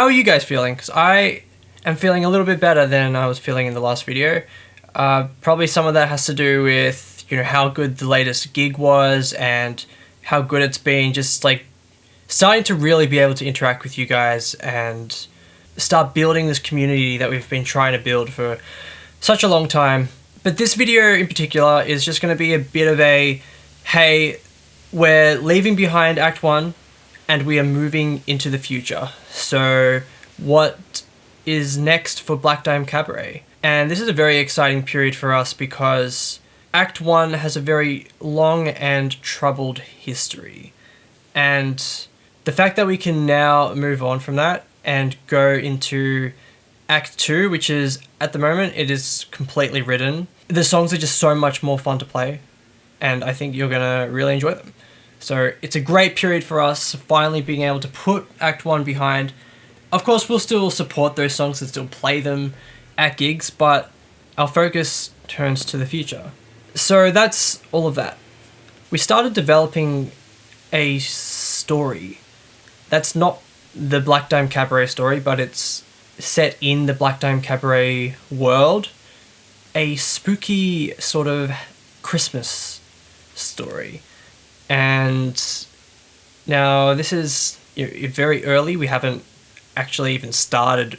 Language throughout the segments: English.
How are you guys feeling? Because I am feeling a little bit better than I was feeling in the last video. Probably some of that has to do with, how good the latest gig was and how good it's been, just like starting to really be able to interact with you guys and start building this community that we've been trying to build for such a long time. But this video in particular is just going to be a bit of a, hey, we're leaving behind Act 1 and we are moving into the future. So what is next for Black Dime Cabaret? And this is a very exciting period for us because Act 1 has a very long and troubled history. And the fact that we can now move on from that and go into Act 2, which is, at the moment, it is completely written. The songs are just so much more fun to play, and I think you're going to really enjoy them. So it's a great period for us, finally being able to put Act 1 behind. Of course, we'll still support those songs and still play them at gigs, but our focus turns to the future. So that's all of that. We started developing a story. That's not the Black Dime Cabaret story, but it's set in the Black Dime Cabaret world. A spooky sort of Christmas story. And now this is very early. We haven't actually even started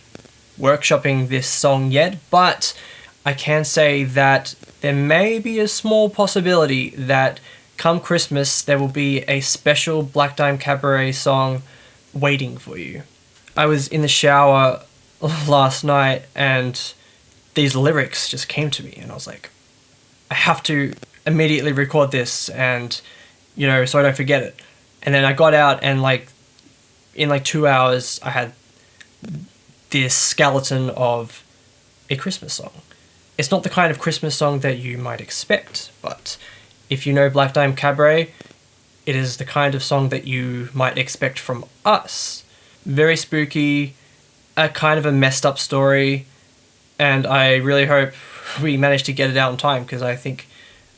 workshopping this song yet, but I can say that there may be a small possibility that come Christmas there will be a special Black Dime Cabaret song waiting for you. I was in the shower last night and these lyrics just came to me and I was like, I have to immediately record this and so I don't forget it. And then I got out and in 2 hours I had this skeleton of a Christmas song. It's not the kind of Christmas song that you might expect, but if you know Black Dime Cabaret, it is the kind of song that you might expect from us. Very spooky, a kind of a messed up story, and I really hope we manage to get it out in time because I think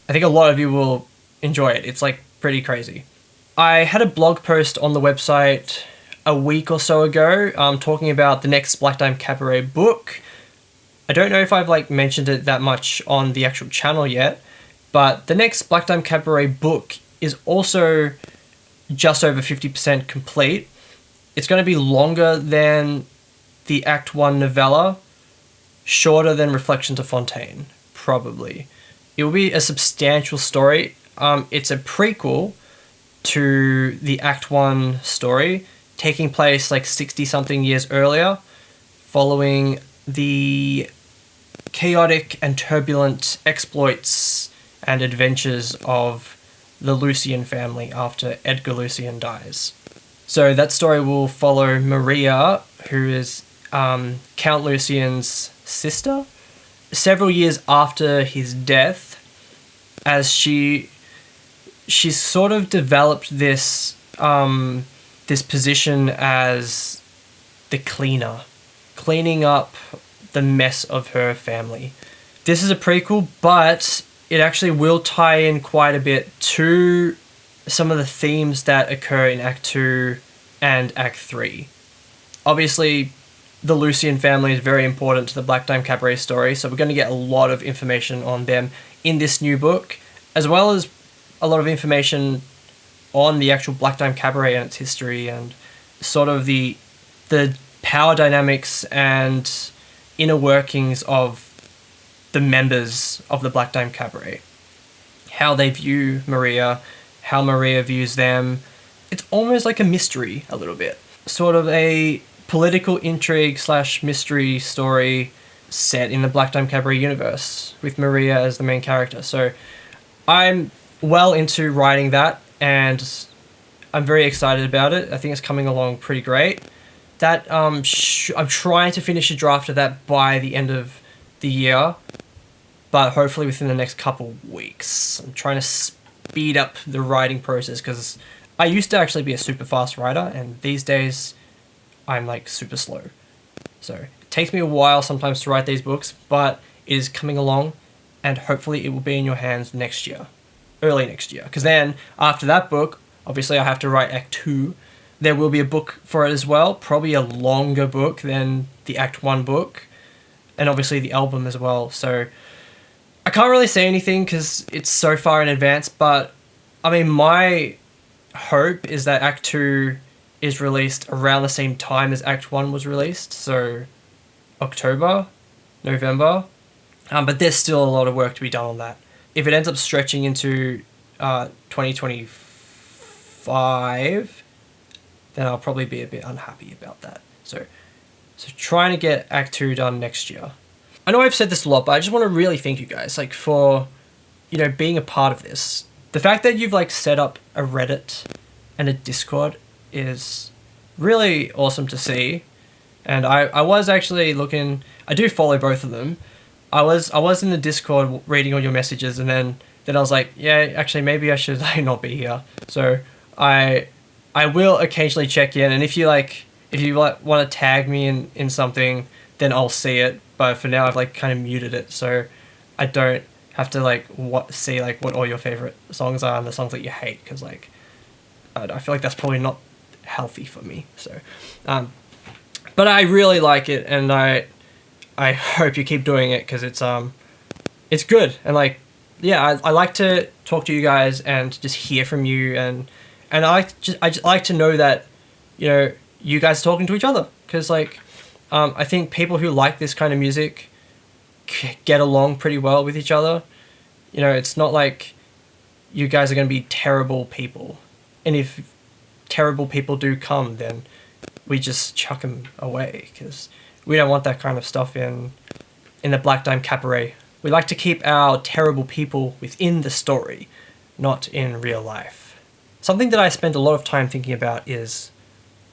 a lot of you will enjoy it. It's pretty crazy. I had a blog post on the website a week or so ago talking about the next Black Dime Cabaret book. I don't know if I've mentioned it that much on the actual channel yet, but the next Black Dime Cabaret book is also just over 50% complete. It's going to be longer than the Act 1 novella, shorter than Reflections of Fontaine, probably. It will be a substantial story. It's a prequel to the Act 1 story, taking place 60-something years earlier, following the chaotic and turbulent exploits and adventures of the Lucien family after Edgar Lucien dies. So that story will follow Maria, who is Count Lucien's sister, several years after his death, as she's sort of developed this position as the cleaner, cleaning up the mess of her family. This is a prequel, but it actually will tie in quite a bit to some of the themes that occur in Act 2 and Act 3. Obviously, the Lucien family is very important to the Black Dime Cabaret story, so we're going to get a lot of information on them in this new book, as well as a lot of information on the actual Black Dime Cabaret and its history and sort of the power dynamics and inner workings of the members of the Black Dime Cabaret. How they view Maria, how Maria views them. It's almost like a mystery a little bit. Sort of a political intrigue / mystery story set in the Black Dime Cabaret universe with Maria as the main character. So I'm well into writing that and I'm very excited about it. I think it's coming along pretty great. That I'm trying to finish a draft of that by the end of the year, but hopefully within the next couple weeks. I'm trying to speed up the writing process because I used to actually be a super fast writer and these days I'm super slow. So it takes me a while sometimes to write these books, but it is coming along and hopefully it will be in your hands next year, early next year. Because then after that book, obviously I have to write Act 2, There will be a book for it as well, probably a longer book than the Act 1 book, and obviously the album as well. So I can't really say anything because it's so far in advance, but I mean, my hope is that Act 2 is released around the same time as Act 1 was released, so October, November. But there's still a lot of work to be done on that. If it ends up stretching into 2025, then I'll probably be a bit unhappy about that. So trying to get Act 2 done next year. I know I've said this a lot, but I just want to really thank you guys, like, for, you know, being a part of this. The fact that you've, like, set up a Reddit and a Discord is really awesome to see. And I was actually looking, I do follow both of them. I was in the Discord reading all your messages, and then I was like, yeah, actually maybe I should like not be here. So I will occasionally check in, and if you want to tag me in something, then I'll see it. But for now I've like kind of muted it, so I don't have to like see like what all your favorite songs are and the songs that you hate, because like I feel like that's probably not healthy for me. So but I really like it, and I hope you keep doing it, because it's good. And like, yeah, I like to talk to you guys and just hear from you, and I just like to know that, you know, you guys are talking to each other, because like I think people who like this kind of music get along pretty well with each other. You know, it's not like you guys are going to be terrible people, and if terrible people do come, then we just chuck them away, because we don't want that kind of stuff in the Black Dime Cabaret. We like to keep our terrible people within the story, not in real life. Something that I spend a lot of time thinking about is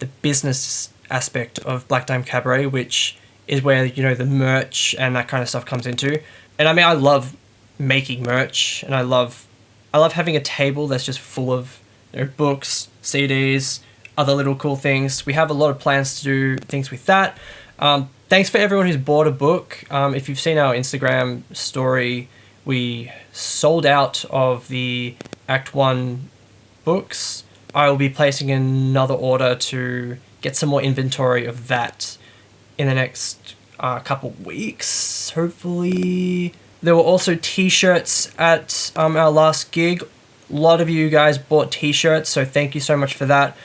the business aspect of Black Dime Cabaret, which is where, you know, the merch and that kind of stuff comes into. And I mean, I love making merch, and I love having a table that's just full of, you know, books, CDs, other little cool things. We have a lot of plans to do things with that. Thanks for everyone who's bought a book. If you've seen our Instagram story, we sold out of the Act 1 books. I will be placing another order to get some more inventory of that in the next couple weeks, hopefully. There were also t-shirts at our last gig. A lot of you guys bought t-shirts, so thank you so much for that.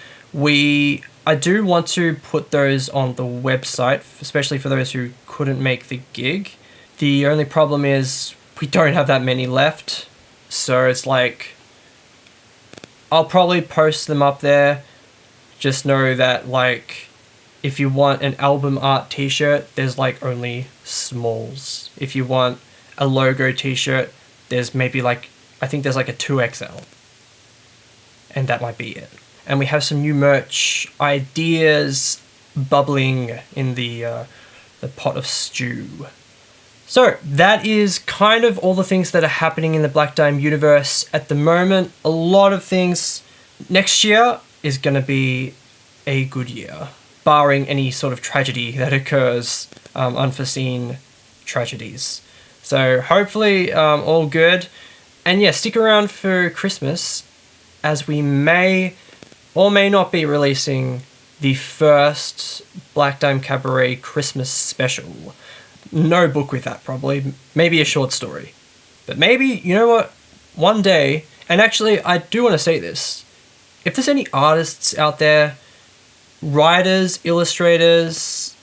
I do want to put those on the website, especially for those who couldn't make the gig. The only problem is we don't have that many left, so it's like, I'll probably post them up there. Just know that, like, if you want an album art t-shirt, there's like only smalls. If you want a logo t-shirt, there's maybe like, I think there's like a 2XL, and that might be it. And we have some new merch ideas bubbling in the pot of stew. So that is kind of all the things that are happening in the Black Dime universe at the moment. A lot of things. Next year is going to be a good year, barring any sort of tragedy that occurs, unforeseen tragedies. So hopefully all good. And yeah, stick around for Christmas, as we may or may not be releasing the first Black Dime Cabaret Christmas special. No book with that, probably. Maybe a short story. But maybe, you know what, one day, and actually I do want to say this, if there's any artists out there, writers, illustrators,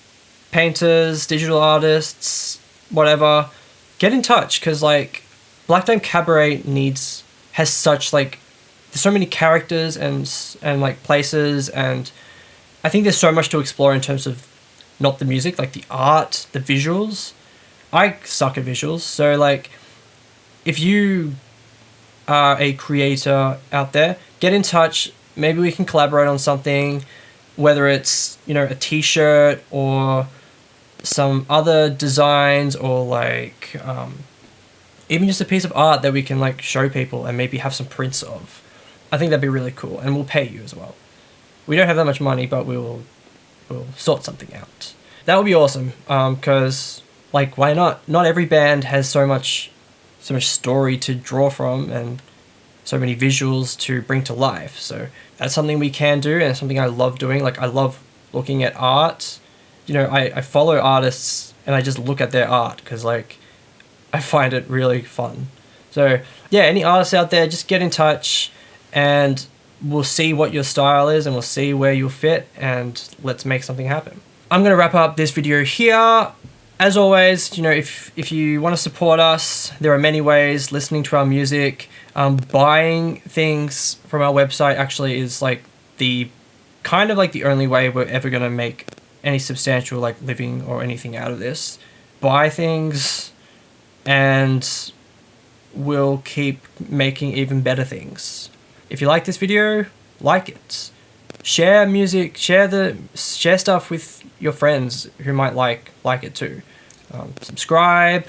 painters, digital artists, whatever, get in touch, because like Black Dime Cabaret has such like, there's so many characters and like places, and I think there's so much to explore in terms of not the music, like the art, the visuals. I suck at visuals, so like if you are a creator out there, get in touch. Maybe we can collaborate on something, whether it's, you know, a t-shirt or some other designs, or like even just a piece of art that we can like show people and maybe have some prints of. I think that'd be really cool, and we'll pay you as well. We don't have that much money, but we'll sort something out. That would be awesome, because like, why not? Not every band has so much story to draw from, and so many visuals to bring to life. So that's something we can do, and something I love doing. Like, I love looking at art. You know, I follow artists and I just look at their art because, like, I find it really fun. So yeah, any artists out there, just get in touch and we'll see what your style is and we'll see where you'll fit, and let's make something happen. I'm gonna wrap up this video here. As always, you know, if you want to support us, there are many ways. Listening to our music, buying things from our website actually is like the kind of like the only way we're ever gonna make any substantial like living or anything out of this. Buy things and we'll keep making even better things. If you like this video, like it. Share music, share stuff with your friends who might like it too. Subscribe,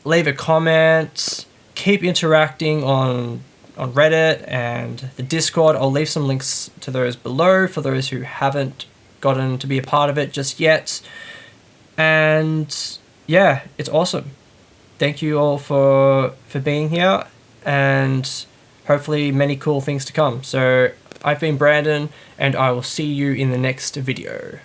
leave a comment, keep interacting on Reddit and the Discord. I'll leave some links to those below for those who haven't gotten to be a part of it just yet. And yeah, it's awesome. Thank you all for being here, and hopefully many cool things to come. So I've been Brandon, and I will see you in the next video.